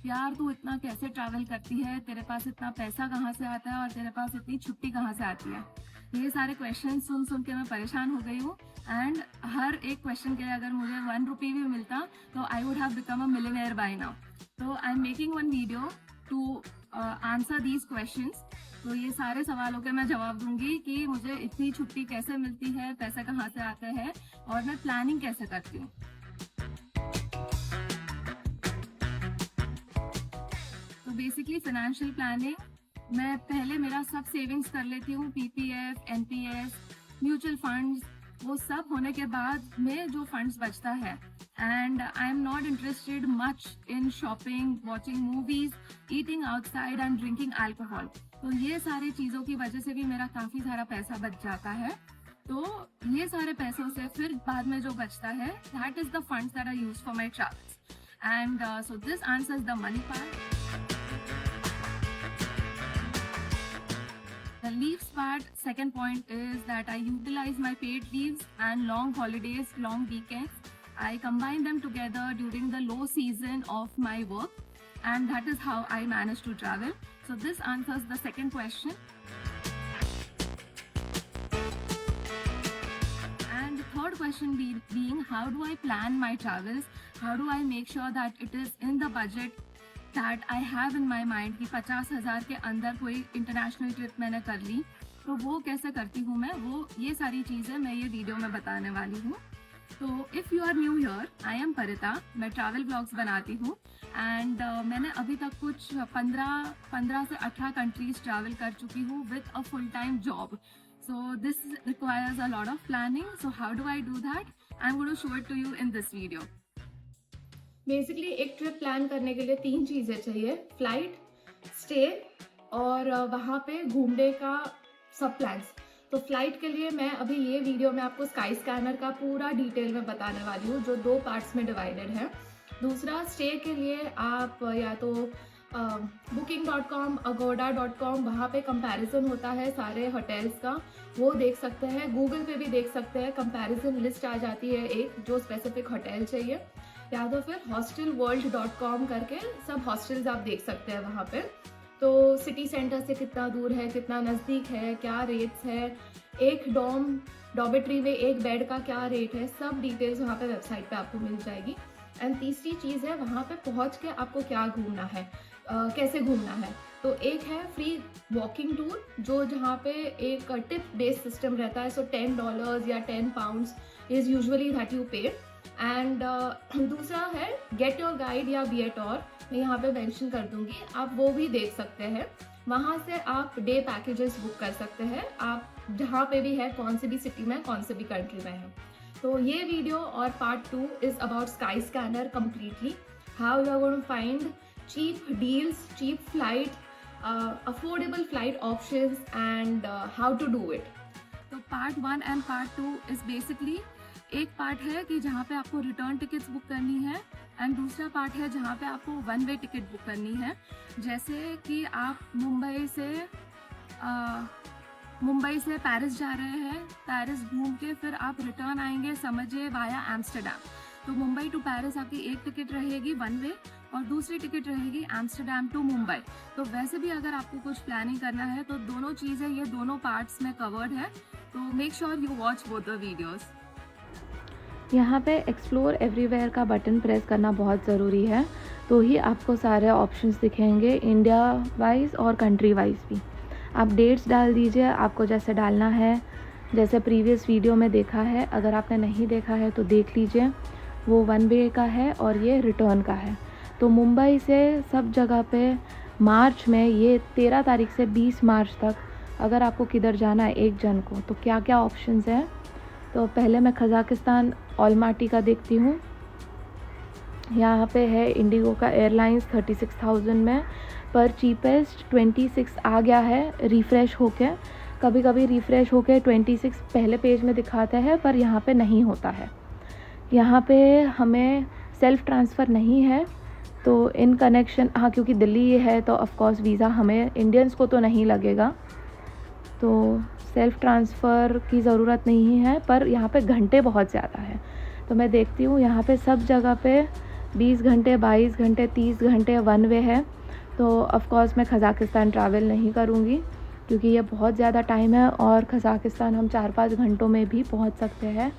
यार तू इतना कैसे ट्रैवल करती है, तेरे पास इतना पैसा कहाँ से आता है और तेरे पास इतनी छुट्टी कहाँ से आती है। ये सारे क्वेश्चन सुन सुन के मैं परेशान हो गई हूँ। एंड हर एक क्वेश्चन के लिए अगर मुझे 1 रुपी भी मिलता तो I would have become a millionaire by now. तो I am making one video to answer these questions. तो ये सारे सवालों के मैं जवाब दूंगी कि मुझे इतनी छुट्टी कैसे मिलती है, पैसा कहाँ से आता है और मैं प्लानिंग कैसे करती हूँ। तो बेसिकली फाइनेंशियल प्लानिंग, मैं पहले मेरा सब सेविंग्स कर लेती हूँ, पीपीएफ, एनपीएस, म्यूचुअल फंड्स, वो सब होने के बाद में जो फंड्स बचता है। And I am not interested much in shopping, watching movies, eating outside and drinking alcohol. तो ये सारी चीज़ों की वजह से भी मेरा काफ़ी सारा पैसा बच जाता है। तो ये सारे पैसों से फिर बाद में जो बचता है, that is the funds that I use for my travels. And so this answers the money part. The leaves part, second point is that I utilize my paid leaves and long holidays, long weekends. I combine them together during the low season of my work, and that is how I manage to travel. So this answers the second question. And the third question being how do I plan my travels? How do I make sure that it is in the budget that I have in my mind कि 50,000 के अंदर कोई international trip मैंने कर ली, तो वो कैसे करती हूँ मैं, वो ये सारी चीज़ें मैं ये वीडियो में बताने वाली हूँ। तो if you are new here, I am Parita, मैं ट्रैवल ब्लॉग्स बनाती हूँ। एंड मैंने अभी तक कुछ 15 से 18 कंट्रीज ट्रैवल कर चुकी हूँ with a full time job. So this requires a lot of planning. So how do I do that? I am going to show it to you in this video. Basically एक trip plan करने के लिए 3 चीज़ें चाहिए, flight, stay और वहाँ पे घूमने का सब प्लान्स। तो फ्लाइट के लिए मैं अभी ये वीडियो में आपको स्काई स्कैनर का पूरा डिटेल में बताने वाली हूँ, जो 2 पार्ट्स में डिवाइडेड है। दूसरा, स्टे के लिए आप या तो booking.com, agoda.com, वहाँ पे कंपैरिजन होता है सारे होटल्स का, वो देख सकते हैं। गूगल पे भी देख सकते हैं, कंपैरिजन लिस्ट आ जाती है एक, जो स्पेसिफिक होटल चाहिए। या तो फिर hostelworld.com करके सब हॉस्टल्स आप देख सकते हैं वहाँ पे। तो सिटी सेंटर से कितना दूर है, कितना नज़दीक है, क्या रेट्स है, एक डॉर्मेट्री में एक बेड का क्या रेट है, सब डिटेल्स वहाँ पे वेबसाइट पे आपको मिल जाएगी। एंड तीसरी चीज़ है वहाँ पे पहुँच के आपको क्या घूमना है, कैसे घूमना है। तो एक है फ्री वॉकिंग टूर, जो जहाँ पे एक टिप बेस्ड सिस्टम रहता है। सो $10 या £10 इज़ यूजुअली दैट यू पे। एंड दूसरा है गेट योर गाइड या विएटोर, मैं यहाँ पे मेंशन कर दूंगी, आप वो भी देख सकते हैं। वहाँ से आप डे पैकेजेस बुक कर सकते हैं, आप जहाँ पे भी है, कौन सी भी सिटी में, कौन से भी कंट्री में है। तो ये वीडियो और part 2 is about Skyscanner completely, how you are going to find cheap deals, cheap flight, affordable flight options and how to do it. तो part 1 and part 2 is basically, एक part है कि जहाँ पे आपको return tickets book करनी है, and दूसरा पार्ट है जहाँ पे आपको 1 वे टिकट बुक करनी है। जैसे कि आप मुंबई से पेरिस जा रहे हैं, पेरिस घूम के फिर आप रिटर्न आएंगे समझिए वाया एम्स्टर्डम। तो मुंबई टू पेरिस आपकी एक टिकट रहेगी 1 वे और दूसरी टिकट रहेगी एम्स्टर्डम टू मुंबई। तो वैसे भी अगर आपको कुछ प्लानिंग करना है तो दोनों चीज़ें ये दोनों पार्ट्स में कवर्ड है। तो make sure you watch both the videos. यहाँ पे एक्सप्लोर एवरीवेयर का बटन प्रेस करना बहुत ज़रूरी है, तो ही आपको सारे ऑप्शंस दिखेंगे, इंडिया वाइज और कंट्री वाइज भी। आप डेट्स डाल दीजिए, आपको जैसे डालना है, जैसे प्रीवियस वीडियो में देखा है। अगर आपने नहीं देखा है तो देख लीजिए, वो 1 वे का है और ये रिटर्न का है। तो मुंबई से सब जगह पे मार्च में, ये 13 तारीख से 20 मार्च तक अगर आपको किधर जाना है एक जन को, तो क्या क्या ऑप्शंस हैं। तो पहले मैं कज़ाकिस्तान ऑलमाटी का देखती हूँ। यहाँ पे है इंडिगो का एयरलाइंस 36,000 में, पर चीपेस्ट 26 आ गया है रिफ़्रेश होके। कभी कभी रिफ़्रेश होके 26 पहले पेज में दिखाता है, पर यहाँ पे नहीं होता है। यहाँ पे हमें सेल्फ़ ट्रांसफ़र नहीं है, तो इन कनेक्शन, हाँ क्योंकि दिल्ली ये है तो ऑफ़ कोर्स वीज़ा हमें इंडियंस को तो नहीं लगेगा, तो सेल्फ़ ट्रांसफ़र की ज़रूरत नहीं है। पर यहाँ पे घंटे बहुत ज़्यादा है, तो मैं देखती हूँ यहाँ पे सब जगह पे 20 घंटे, 22 घंटे, 30 घंटे वन वे है, तो ऑफ़ कोर्स मैं कज़ाकिस्तान ट्रैवल नहीं करूँगी, क्योंकि ये बहुत ज़्यादा टाइम है और कज़ाकिस्तान हम 4-5 घंटों में भी पहुँच सकते हैं।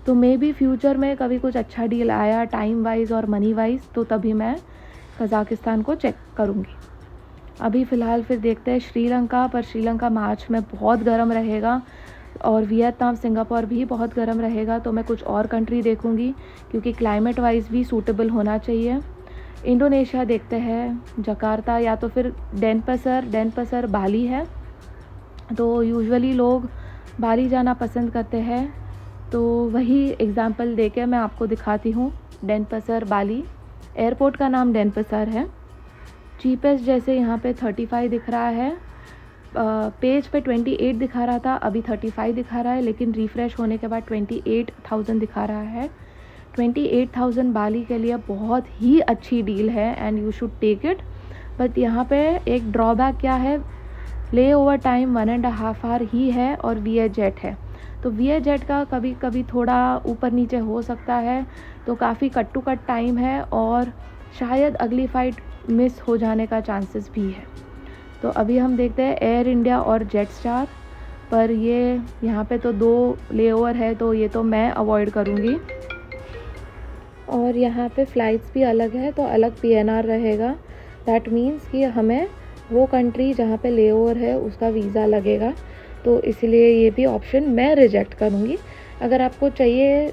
तो मे बी फ्यूचर में कभी कुछ अच्छा डील आया टाइम वाइज़ और मनी वाइज़, तो तभी मैं कज़ाकिस्तान को चेक करूँगी। अभी फ़िलहाल फिर देखते हैं श्रीलंका, पर श्रीलंका मार्च में बहुत गर्म रहेगा और वियतनाम, सिंगापुर भी बहुत गर्म रहेगा, तो मैं कुछ और कंट्री देखूँगी, क्योंकि क्लाइमेट वाइज़ भी सूटेबल होना चाहिए। इंडोनेशिया देखते हैं, जकार्ता या तो फिर डेनपसर बाली है, तो यूजुअली लोग बाली जाना पसंद करते हैं, तो वही एग्ज़ाम्पल देके मैं आपको दिखाती हूँ। डेनपसर बाली, एयरपोर्ट का नाम डेनपसर है। चीपेस्ट जैसे यहाँ पे 35 दिख रहा है, पेज पे 28 दिखा रहा था, अभी 35 दिखा रहा है, लेकिन रिफ़्रेश होने के बाद 28,000 दिखा रहा है। 28,000 बाली के लिए बहुत ही अच्छी डील है and you should take it. But यहाँ पे एक ड्रॉबैक क्या है, ले ओवर टाइम 1.5 आवर ही है और वी जेट है, तो वी जेट का कभी कभी थोड़ा ऊपर नीचे हो सकता है, तो काफ़ी कट टू कट टाइम है और शायद अगली फ़्लाइट मिस हो जाने का चांसेस भी है। तो अभी हम देखते हैं एयर इंडिया और जेट स्टार, पर ये यहाँ पे तो 2 लेओवर है, तो ये तो मैं अवॉइड करूँगी। और यहाँ पे फ़्लाइट्स भी अलग है, तो अलग PNR रहेगा। दैट मीन्स कि हमें वो कंट्री जहाँ पे लेओवर है उसका वीज़ा लगेगा, तो इसलिए ये भी ऑप्शन मैं रिजेक्ट करूँगी। अगर आपको चाहिए,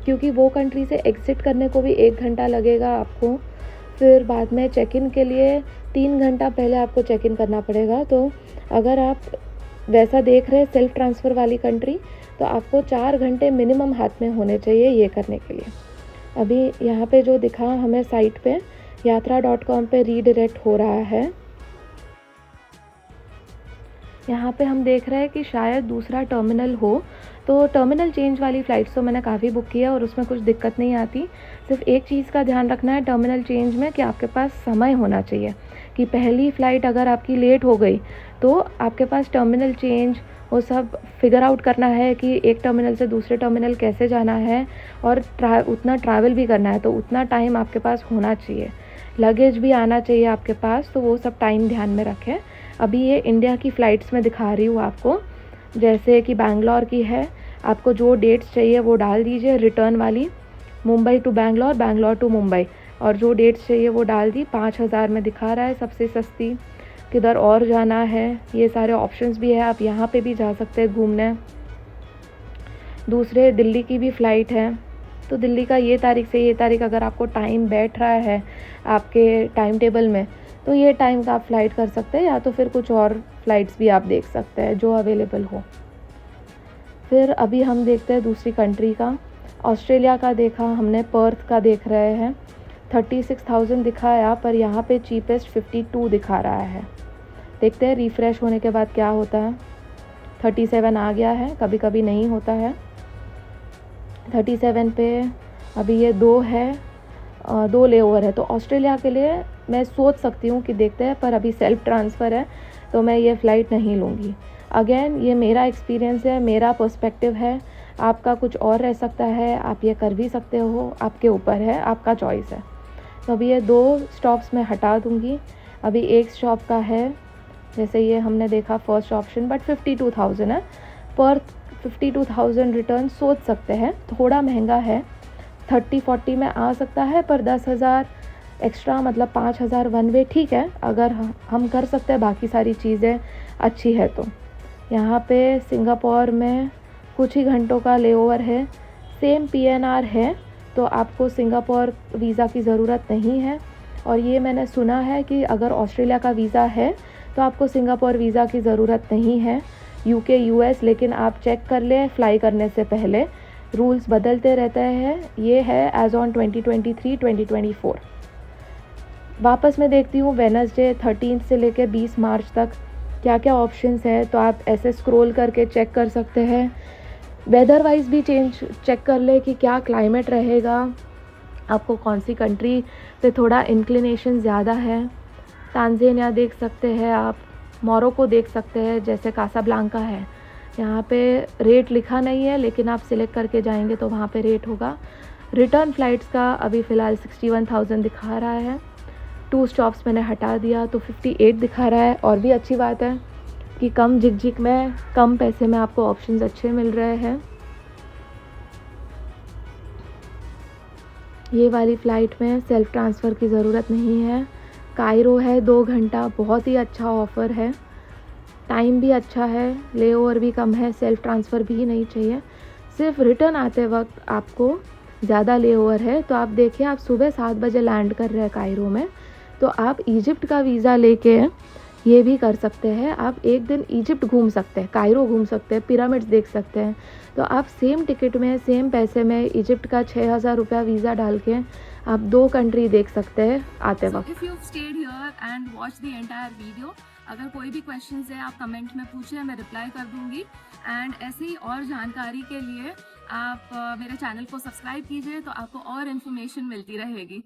क्योंकि वो कंट्री से एग्ज़िट करने को भी 1 घंटा लगेगा आपको, फिर बाद में चेक इन के लिए 3 घंटा पहले आपको चेक इन करना पड़ेगा। तो अगर आप वैसा देख रहे हैं सेल्फ़ ट्रांसफ़र वाली कंट्री, तो आपको 4 घंटे मिनिमम हाथ में होने चाहिए ये करने के लिए। अभी यहाँ पे जो दिखा हमें साइट पे यात्रा.com पे रीडायरेक्ट हो रहा है। यहाँ पे हम देख रहे हैं कि शायद दूसरा टर्मिनल हो, तो टर्मिनल चेंज वाली फ़्लाइट्स तो मैंने काफ़ी बुक किया और उसमें कुछ दिक्कत नहीं आती। सिर्फ एक चीज़ का ध्यान रखना है टर्मिनल चेंज में, कि आपके पास समय होना चाहिए, कि पहली फ़्लाइट अगर आपकी लेट हो गई तो आपके पास टर्मिनल चेंज वो सब फिगर आउट करना है कि एक टर्मिनल से दूसरे टर्मिनल कैसे जाना है, और उतना ट्रैवल भी करना है, तो उतना टाइम आपके पास होना चाहिए। लगेज भी आना चाहिए आपके पास, तो वो सब टाइम ध्यान में रखें। अभी ये इंडिया की फ़्लाइट्स में दिखा रही हूँ आपको, जैसे कि बैंगलोर की है, आपको जो डेट्स चाहिए वो डाल दीजिए, रिटर्न वाली मुंबई टू बैंगलोर, बैंगलोर टू मुंबई, और जो डेट्स चाहिए वो डाल दी। 5,000 में दिखा रहा है सबसे सस्ती। किधर और जाना है, ये सारे ऑप्शंस भी है, आप यहाँ पे भी जा सकते हैं घूमने। दूसरे दिल्ली की भी फ़्लाइट है, तो दिल्ली का ये तारीख से ये तारीख अगर आपको टाइम बैठ रहा है आपके टाइम टेबल में, तो ये टाइम का आप फ़्लाइट कर सकते हैं, या तो फिर कुछ और फ़्लाइट्स भी आप देख सकते हैं जो अवेलेबल हो। फिर अभी हम देखते हैं दूसरी कंट्री का। ऑस्ट्रेलिया का देखा हमने, पर्थ का देख रहे हैं, 36,000 दिखाया, पर यहाँ पे चीपेस्ट 52 दिखा रहा है। देखते हैं रिफ़्रेश होने के बाद क्या होता है। 37 आ गया है, कभी कभी नहीं होता है। 37 पे अभी ये 2 है, 2 लेओवर है, तो ऑस्ट्रेलिया के लिए मैं सोच सकती हूँ कि देखते हैं, पर अभी सेल्फ़ ट्रांसफ़र है तो मैं ये फ़्लाइट नहीं लूँगी। अगेन ये मेरा एक्सपीरियंस है, मेरा पर्सपेक्टिव है, आपका कुछ और रह सकता है, आप ये कर भी सकते हो, आपके ऊपर है, आपका चॉइस है। तो अभी ये 2 स्टॉप्स मैं हटा दूँगी। अभी एक स्टॉप का है, जैसे ये हमने देखा फर्स्ट ऑप्शन, बट 52,000 है, पर 52,000 रिटर्न सोच सकते हैं, थोड़ा महंगा है, 30-40 में आ सकता है, पर 10,000 एक्स्ट्रा मतलब 5,000 वन वे ठीक है, अगर हम कर सकते हैं, बाकी सारी चीज़ें अच्छी है। तो यहाँ पे सिंगापुर में कुछ ही घंटों का लेओवर है, सेम PNR है, तो आपको सिंगापुर वीज़ा की ज़रूरत नहीं है। और ये मैंने सुना है कि अगर ऑस्ट्रेलिया का वीज़ा है तो आपको सिंगापुर वीज़ा की ज़रूरत नहीं है, UK US, लेकिन आप चेक कर लें फ्लाई करने से पहले, रूल्स बदलते रहते हैं। ये है एज़ ऑन 2023-2024। वापस मैं देखती हूँ वेडनेसडे 13 से लेकर 20 मार्च तक क्या क्या ऑप्शंस है, तो आप ऐसे स्क्रॉल करके चेक कर सकते हैं। वेदर वाइज भी चेक कर ले कि क्या क्लाइमेट रहेगा, आपको कौन सी कंट्री पे थोड़ा इंक्लिनेशन ज़्यादा है। तांज़ानिया देख सकते हैं आप, मोरक्को देख सकते हैं, जैसे कासाब्लांका है, यहाँ पे रेट लिखा नहीं है, लेकिन आप सिलेक्ट करके जाएंगे तो वहाँ पे रेट होगा। रिटर्न फ़्लाइट्स का अभी फ़िलहाल 61,000 दिखा रहा है। 2 स्टॉप्स मैंने हटा दिया तो 58 दिखा रहा है। और भी अच्छी बात है कि कम झिकझिक में कम पैसे में आपको ऑप्शंस अच्छे मिल रहे हैं। ये वाली फ़्लाइट में सेल्फ़ ट्रांसफ़र की ज़रूरत नहीं है। कायरो है 2 घंटा, बहुत ही अच्छा ऑफ़र है। टाइम भी अच्छा है, लेओवर भी कम है, सेल्फ़ ट्रांसफ़र भी नहीं चाहिए। सिर्फ रिटर्न आते वक्त आपको ज़्यादा लेओवर है। तो आप देखिए, आप सुबह 7 बजे लैंड कर रहे हैं कायरो में, तो आप इजिप्ट का वीज़ा लेके ये भी कर सकते हैं। आप एक दिन इजिप्ट घूम सकते हैं, कायरो घूम सकते हैं, पिरामिड्स देख सकते हैं। तो आप सेम टिकट में सेम पैसे में इजिप्ट का 6,000 रुपया वीज़ा डाल के आप 2 कंट्री देख सकते हैं आते वक्त। If you stayed here and watch the entire video, अगर कोई भी क्वेश्चन है आप कमेंट में पूछें, मैं रिप्लाई कर दूंगी। एंड ऐसे ही और जानकारी के लिए आप मेरे चैनल को सब्सक्राइब कीजिए, तो आपको और इन्फॉर्मेशन मिलती रहेगी।